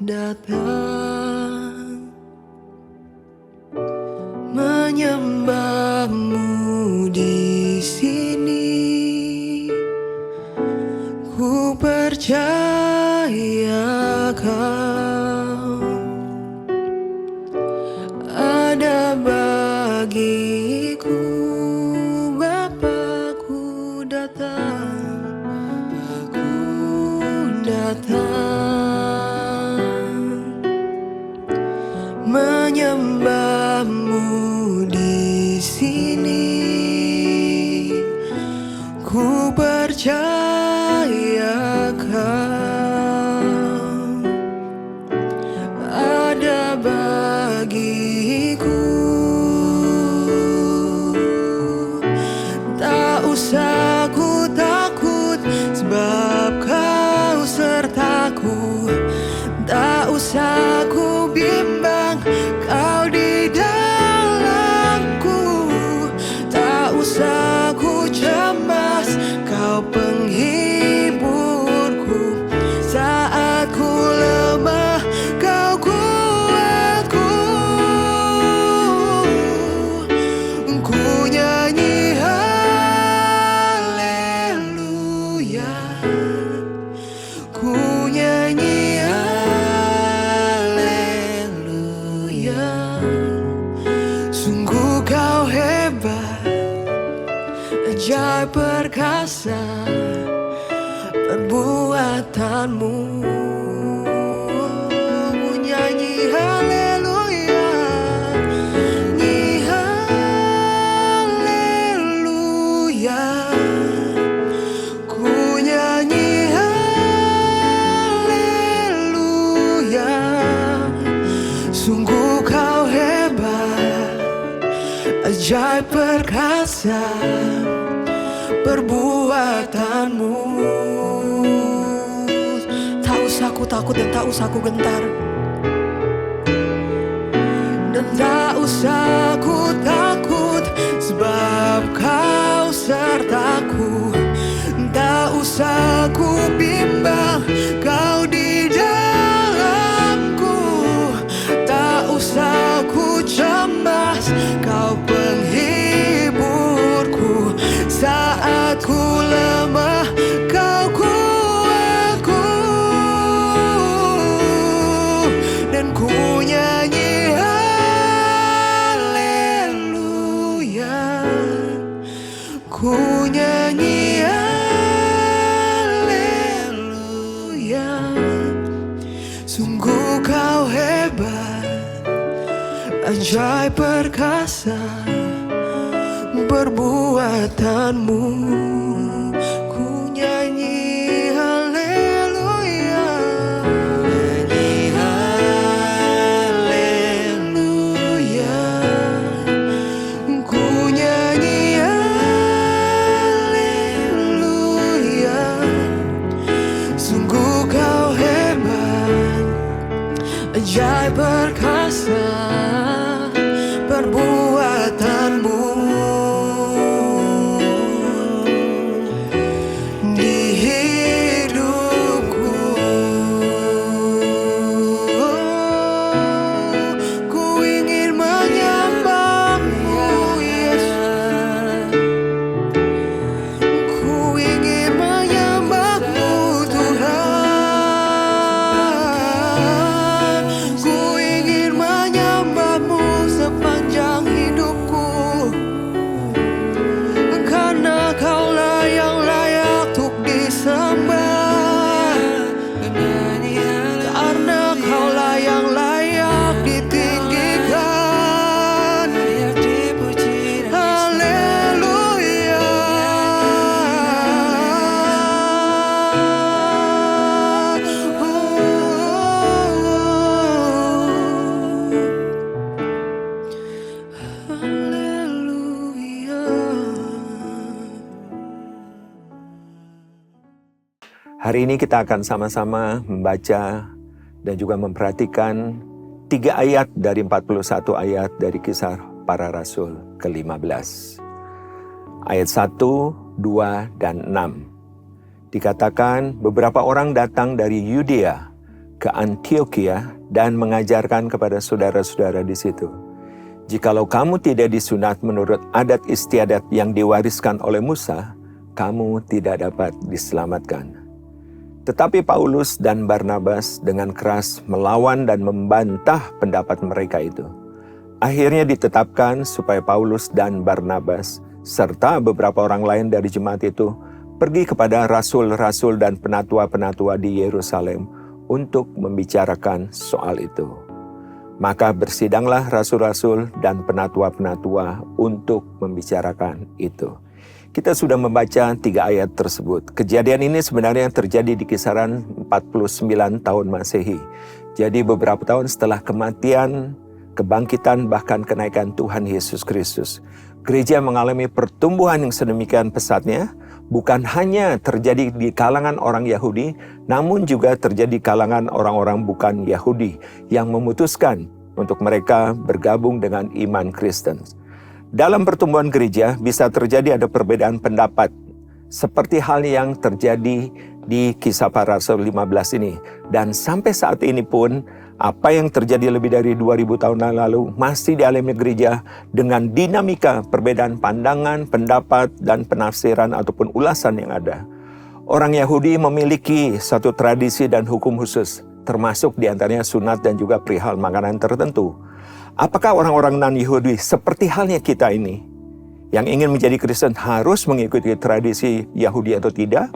datang menyembahmu di sini. Ku percaya Kau ada bagiku, Bapa. Ku datang menyembahmu di sini. Ku percaya Kau ada bagiku. Tak usah ku takut, sebab Kau sertaku. Tak usah ku bimbang, Kau di dalamku. Tak usah ku cemas, Kau penghiburku. Saat ku lemah, Kau kuatku. Ku nyanyi haleluya, ku nyanyi haleluya. Sungguh Kau hebat, ajaib perkasa perbuatanmu. Ku nyanyi haleluya, nyanyi haleluya. Ku nyanyi haleluya. Sungguh Kau hebat, ajaib perkasa perbuatanmu. Tak usah ku takut dan tak usah ku gentar, dan tak usah ku takut, sebab Kau sertaku. Tak usah ku bimbang, Kau di dalamku. Tak usah ku cemas, Kau penghiburku. Saat ku lemah, Kau kuatku. Dan ku nyanyi haleluya, ku nyanyi haleluya. Sungguh Kau hebat, ajaib perkasa perbuatanmu. Ku nyanyi haleluya, nyanyi haleluya. Ku nyanyi haleluya. Sungguh Kau hebat, ajaib perkasa perbuatanmu. Di hidupku, ku ingin menyembahmu Yesus. Ku ingin menyembahmu Tuhan. Ku ingin menyembahmu sepanjang hidupku. Karena Kaulah yang layak untuk disembah. Karena Kaulah yang layak ditinggikan. Haleluya. Hari ini kita akan sama-sama membaca dan juga memperhatikan 3 ayat dari 41 ayat dari Kisah Para Rasul ke-15. Ayat 1, 2, dan 6. Dikatakan beberapa orang datang dari Yudea ke Antioquia dan mengajarkan kepada saudara-saudara di situ. Jikalau kamu tidak disunat menurut adat istiadat yang diwariskan oleh Musa, kamu tidak dapat diselamatkan. Tetapi Paulus dan Barnabas dengan keras melawan dan membantah pendapat mereka itu. Akhirnya ditetapkan supaya Paulus dan Barnabas serta beberapa orang lain dari jemaat itu pergi kepada rasul-rasul dan penatua-penatua di Yerusalem untuk membicarakan soal itu. Maka bersidanglah rasul-rasul dan penatua-penatua untuk membicarakan itu. Kita sudah membaca 3 ayat tersebut. Kejadian ini sebenarnya terjadi di kisaran 49 tahun Masehi. Jadi beberapa tahun setelah kematian, kebangkitan, bahkan kenaikan Tuhan Yesus Kristus. Gereja mengalami pertumbuhan yang sedemikian pesatnya, bukan hanya terjadi di kalangan orang Yahudi, namun juga terjadi di kalangan orang-orang bukan Yahudi yang memutuskan untuk mereka bergabung dengan iman Kristen. Dalam pertumbuhan gereja bisa terjadi ada perbedaan pendapat, seperti hal yang terjadi di Kisah Para Rasul 15 ini. Dan sampai saat ini pun, apa yang terjadi lebih dari 2000 tahun lalu masih dialami gereja dengan dinamika perbedaan pandangan, pendapat, dan penafsiran ataupun ulasan yang ada. Orang Yahudi memiliki satu tradisi dan hukum khusus, termasuk diantaranya sunat dan juga perihal makanan tertentu. Apakah orang-orang non-Yahudi seperti halnya kita ini, yang ingin menjadi Kristen harus mengikuti tradisi Yahudi atau tidak?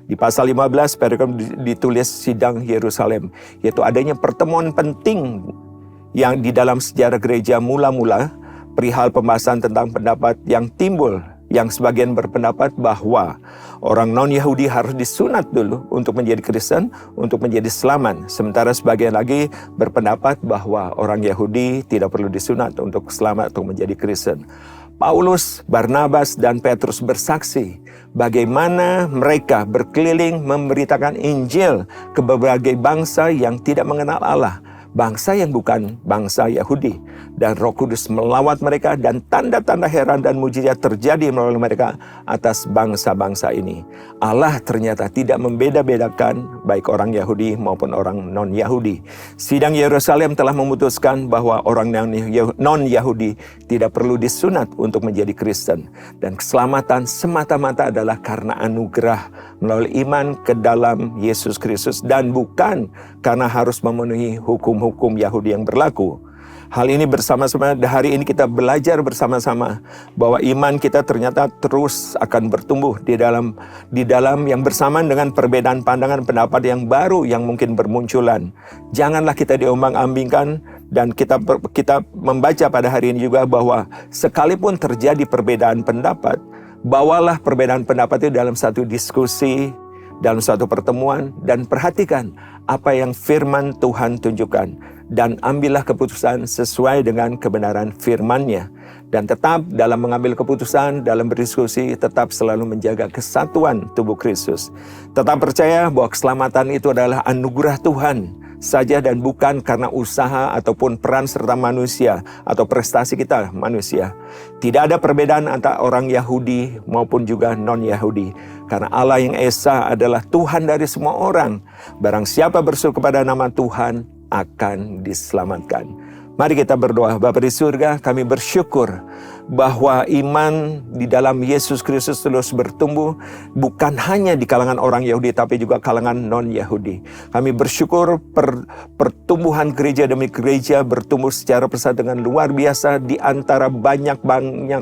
Di pasal 15 paragraf ditulis sidang Yerusalem, yaitu adanya pertemuan penting yang di dalam sejarah gereja mula-mula perihal pembahasan tentang pendapat yang timbul, yang sebagian berpendapat bahwa orang non-Yahudi harus disunat dulu untuk menjadi Kristen, untuk menjadi selamat. Sementara sebagian lagi berpendapat bahwa orang Yahudi tidak perlu disunat untuk selamat atau menjadi Kristen. Paulus, Barnabas, dan Petrus bersaksi bagaimana mereka berkeliling memberitakan Injil ke berbagai bangsa yang tidak mengenal Allah, bangsa yang bukan bangsa Yahudi. Dan Roh Kudus melawat mereka dan tanda-tanda heran dan mujizat terjadi melalui mereka atas bangsa-bangsa ini. Allah ternyata tidak membeda-bedakan baik orang Yahudi maupun orang non-Yahudi. Sidang Yerusalem telah memutuskan bahwa orang non-Yahudi tidak perlu disunat untuk menjadi Kristen. Dan keselamatan semata-mata adalah karena anugerah melalui iman ke dalam Yesus Kristus dan bukan karena harus memenuhi hukum-hukum Yahudi yang berlaku. Hal ini bersama-sama, hari ini kita belajar bersama-sama bahwa iman kita ternyata terus akan bertumbuh di dalam yang bersamaan dengan perbedaan pandangan pendapat yang baru yang mungkin bermunculan. Janganlah kita diombang-ambingkan, dan kita membaca pada hari ini juga bahwa sekalipun terjadi perbedaan pendapat, bawalah perbedaan pendapat itu dalam satu diskusi, dalam suatu pertemuan, dan perhatikan apa yang firman Tuhan tunjukkan. Dan ambillah keputusan sesuai dengan kebenaran firman-Nya. Dan tetap dalam mengambil keputusan, dalam berdiskusi, tetap selalu menjaga kesatuan tubuh Kristus. Tetap percaya bahwa keselamatan itu adalah anugerah Tuhan saja dan bukan karena usaha ataupun peran serta manusia atau prestasi kita manusia. Tidak ada perbedaan antara orang Yahudi maupun juga non-Yahudi. Karena Allah yang Esa adalah Tuhan dari semua orang. Barang siapa berseru kepada nama Tuhan akan diselamatkan. Mari kita berdoa. Bapa di surga, kami bersyukur bahwa iman di dalam Yesus Kristus terus bertumbuh, bukan hanya di kalangan orang Yahudi, tapi juga kalangan non-Yahudi. Kami bersyukur pertumbuhan gereja demi gereja bertumbuh secara pesat dengan luar biasa di antara banyak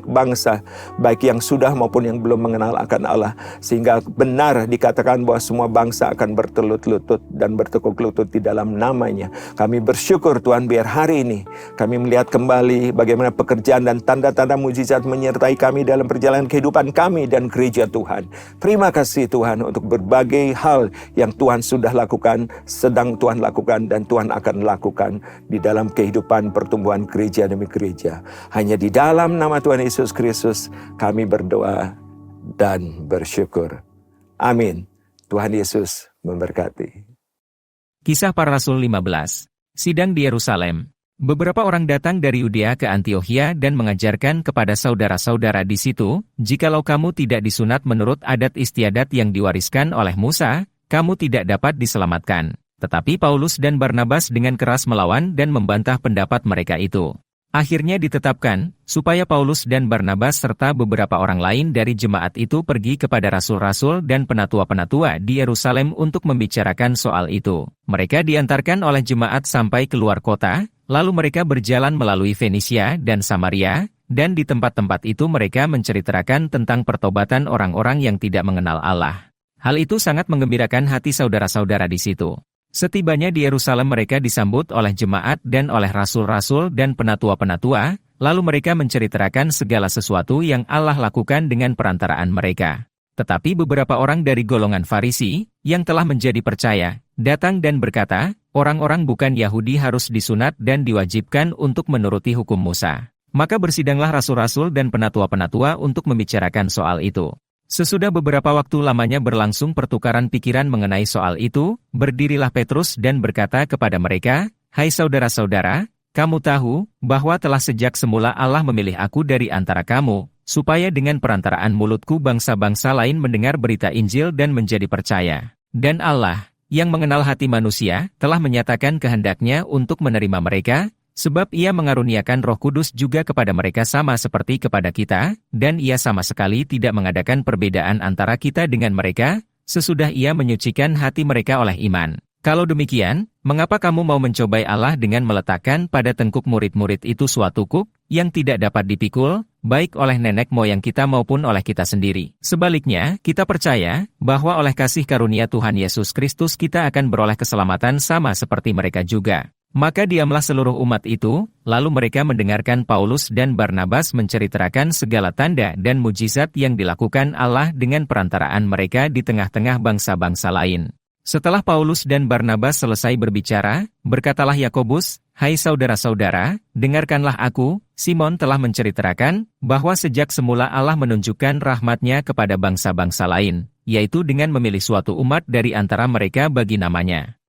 bangsa, baik yang sudah maupun yang belum mengenal akan Allah. Sehingga benar dikatakan bahwa semua bangsa akan bertelut lutut dan bertekuk lutut di dalam namanya. Kami bersyukur Tuhan, biar hari ini kami melihat kembali bagaimana pekerjaan dan tanda-tanda mujizat menyertai kami dalam perjalanan kehidupan kami dan gereja Tuhan. Terima kasih Tuhan untuk berbagai hal yang Tuhan sudah lakukan, sedang Tuhan lakukan, dan Tuhan akan lakukan di dalam kehidupan pertumbuhan gereja demi gereja. Hanya di dalam nama Tuhan Yesus Kristus kami berdoa dan bersyukur. Amin. Tuhan Yesus memberkati. Kisah Para Rasul 15. Sidang di Yerusalem. Beberapa orang datang dari Yudea ke Antioquia dan mengajarkan kepada saudara-saudara di situ, jikalau kamu tidak disunat menurut adat istiadat yang diwariskan oleh Musa, kamu tidak dapat diselamatkan. Tetapi Paulus dan Barnabas dengan keras melawan dan membantah pendapat mereka itu. Akhirnya ditetapkan, supaya Paulus dan Barnabas serta beberapa orang lain dari jemaat itu pergi kepada rasul-rasul dan penatua-penatua di Yerusalem untuk membicarakan soal itu. Mereka diantarkan oleh jemaat sampai keluar kota, lalu mereka berjalan melalui Fenisia dan Samaria, dan di tempat-tempat itu mereka menceritakan tentang pertobatan orang-orang yang tidak mengenal Allah. Hal itu sangat menggembirakan hati saudara-saudara di situ. Setibanya di Yerusalem mereka disambut oleh jemaat dan oleh rasul-rasul dan penatua-penatua, lalu mereka menceritakan segala sesuatu yang Allah lakukan dengan perantaraan mereka. Tetapi beberapa orang dari golongan Farisi, yang telah menjadi percaya, datang dan berkata, orang-orang bukan Yahudi harus disunat dan diwajibkan untuk menuruti hukum Musa. Maka bersidanglah rasul-rasul dan penatua-penatua untuk membicarakan soal itu. Sesudah beberapa waktu lamanya berlangsung pertukaran pikiran mengenai soal itu, berdirilah Petrus dan berkata kepada mereka, "Hai saudara-saudara, kamu tahu bahwa telah sejak semula Allah memilih aku dari antara kamu, supaya dengan perantaraan mulutku bangsa-bangsa lain mendengar berita Injil dan menjadi percaya. Dan Allah, yang mengenal hati manusia, telah menyatakan kehendaknya untuk menerima mereka, sebab Ia mengaruniakan Roh Kudus juga kepada mereka sama seperti kepada kita, dan Ia sama sekali tidak mengadakan perbedaan antara kita dengan mereka, sesudah Ia menyucikan hati mereka oleh iman. Kalau demikian, mengapa kamu mau mencobai Allah dengan meletakkan pada tengkuk murid-murid itu suatu kuk, yang tidak dapat dipikul, baik oleh nenek moyang kita maupun oleh kita sendiri? Sebaliknya, kita percaya, bahwa oleh kasih karunia Tuhan Yesus Kristus kita akan beroleh keselamatan sama seperti mereka juga." Maka diamlah seluruh umat itu, lalu mereka mendengarkan Paulus dan Barnabas menceritakan segala tanda dan mujizat yang dilakukan Allah dengan perantaraan mereka di tengah-tengah bangsa-bangsa lain. Setelah Paulus dan Barnabas selesai berbicara, berkatalah Yakobus, "Hai saudara-saudara, dengarkanlah aku, Simon telah menceritakan, bahwa sejak semula Allah menunjukkan rahmat-Nya kepada bangsa-bangsa lain, yaitu dengan memilih suatu umat dari antara mereka bagi namanya.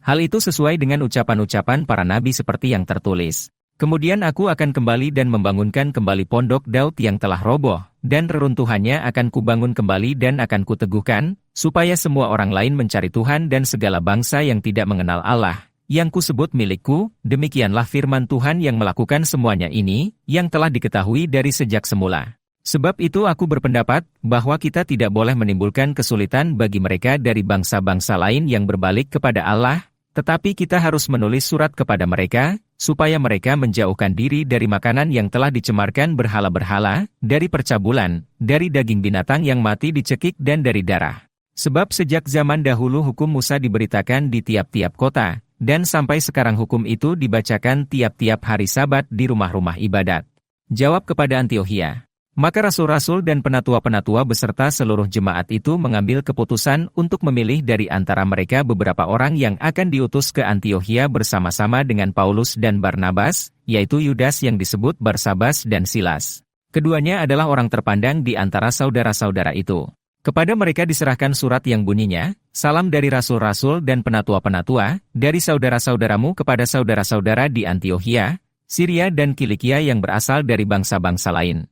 Hal itu sesuai dengan ucapan-ucapan para nabi seperti yang tertulis. Kemudian aku akan kembali dan membangunkan kembali pondok Daud yang telah roboh, dan reruntuhannya akan kubangun kembali dan akan kuteguhkan, supaya semua orang lain mencari Tuhan dan segala bangsa yang tidak mengenal Allah, yang kusebut milikku, demikianlah firman Tuhan yang melakukan semuanya ini, yang telah diketahui dari sejak semula. Sebab itu aku berpendapat, bahwa kita tidak boleh menimbulkan kesulitan bagi mereka dari bangsa-bangsa lain yang berbalik kepada Allah, tetapi kita harus menulis surat kepada mereka, supaya mereka menjauhkan diri dari makanan yang telah dicemarkan berhala-berhala, dari percabulan, dari daging binatang yang mati dicekik dan dari darah. Sebab sejak zaman dahulu hukum Musa diberitakan di tiap-tiap kota, dan sampai sekarang hukum itu dibacakan tiap-tiap hari Sabat di rumah-rumah ibadat." Jawab kepada Antiokhia. Maka rasul-rasul dan penatua-penatua beserta seluruh jemaat itu mengambil keputusan untuk memilih dari antara mereka beberapa orang yang akan diutus ke Antiokhia bersama-sama dengan Paulus dan Barnabas, yaitu Yudas yang disebut Barsabas dan Silas. Keduanya adalah orang terpandang di antara saudara-saudara itu. Kepada mereka diserahkan surat yang bunyinya, "Salam dari rasul-rasul dan penatua-penatua, dari saudara-saudaramu kepada saudara-saudara di Antiokhia, Syria dan Kilikia yang berasal dari bangsa-bangsa lain.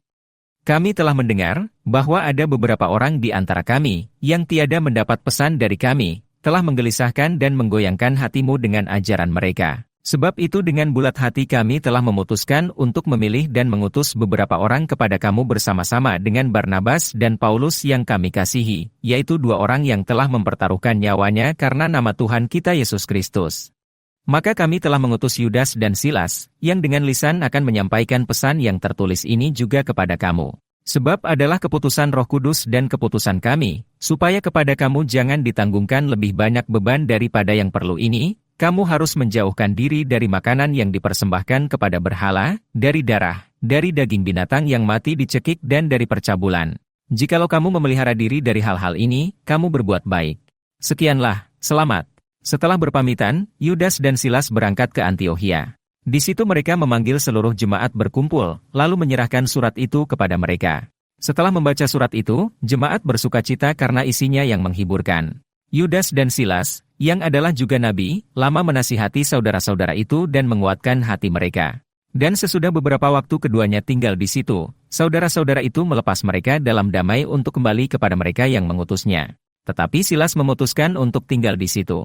Kami telah mendengar bahwa ada beberapa orang di antara kami yang tiada mendapat pesan dari kami, telah menggelisahkan dan menggoyangkan hatimu dengan ajaran mereka. Sebab itu dengan bulat hati kami telah memutuskan untuk memilih dan mengutus beberapa orang kepada kamu bersama-sama dengan Barnabas dan Paulus yang kami kasihi, yaitu 2 orang yang telah mempertaruhkan nyawanya karena nama Tuhan kita Yesus Kristus. Maka kami telah mengutus Yudas dan Silas, yang dengan lisan akan menyampaikan pesan yang tertulis ini juga kepada kamu. Sebab adalah keputusan Roh Kudus dan keputusan kami, supaya kepada kamu jangan ditanggungkan lebih banyak beban daripada yang perlu ini, kamu harus menjauhkan diri dari makanan yang dipersembahkan kepada berhala, dari darah, dari daging binatang yang mati dicekik dan dari percabulan. Jikalau kamu memelihara diri dari hal-hal ini, kamu berbuat baik. Sekianlah, selamat." Setelah berpamitan, Yudas dan Silas berangkat ke Antiokhia. Di situ mereka memanggil seluruh jemaat berkumpul, lalu menyerahkan surat itu kepada mereka. Setelah membaca surat itu, jemaat bersukacita karena isinya yang menghiburkan. Yudas dan Silas, yang adalah juga nabi, lama menasihati saudara-saudara itu dan menguatkan hati mereka. Dan sesudah beberapa waktu keduanya tinggal di situ, saudara-saudara itu melepas mereka dalam damai untuk kembali kepada mereka yang mengutusnya. Tetapi Silas memutuskan untuk tinggal di situ.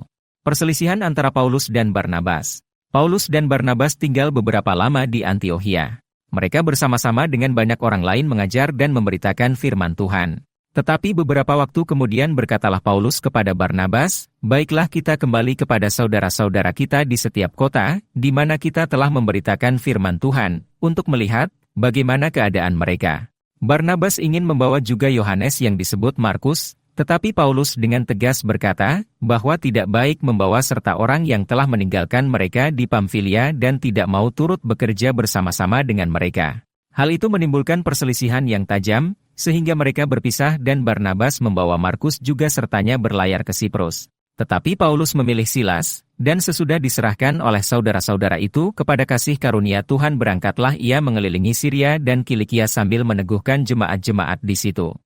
Perselisihan antara Paulus dan Barnabas. Paulus dan Barnabas tinggal beberapa lama di Antiokhia. Mereka bersama-sama dengan banyak orang lain mengajar dan memberitakan firman Tuhan. Tetapi beberapa waktu kemudian berkatalah Paulus kepada Barnabas, "Baiklah kita kembali kepada saudara-saudara kita di setiap kota, di mana kita telah memberitakan firman Tuhan, untuk melihat bagaimana keadaan mereka." Barnabas ingin membawa juga Yohanes yang disebut Markus, tetapi Paulus dengan tegas berkata, bahwa tidak baik membawa serta orang yang telah meninggalkan mereka di Pamfilia dan tidak mau turut bekerja bersama-sama dengan mereka. Hal itu menimbulkan perselisihan yang tajam, sehingga mereka berpisah dan Barnabas membawa Markus juga sertanya berlayar ke Siprus. Tetapi Paulus memilih Silas, dan sesudah diserahkan oleh saudara-saudara itu kepada kasih karunia Tuhan berangkatlah ia mengelilingi Syria dan Kilikia sambil meneguhkan jemaat-jemaat di situ.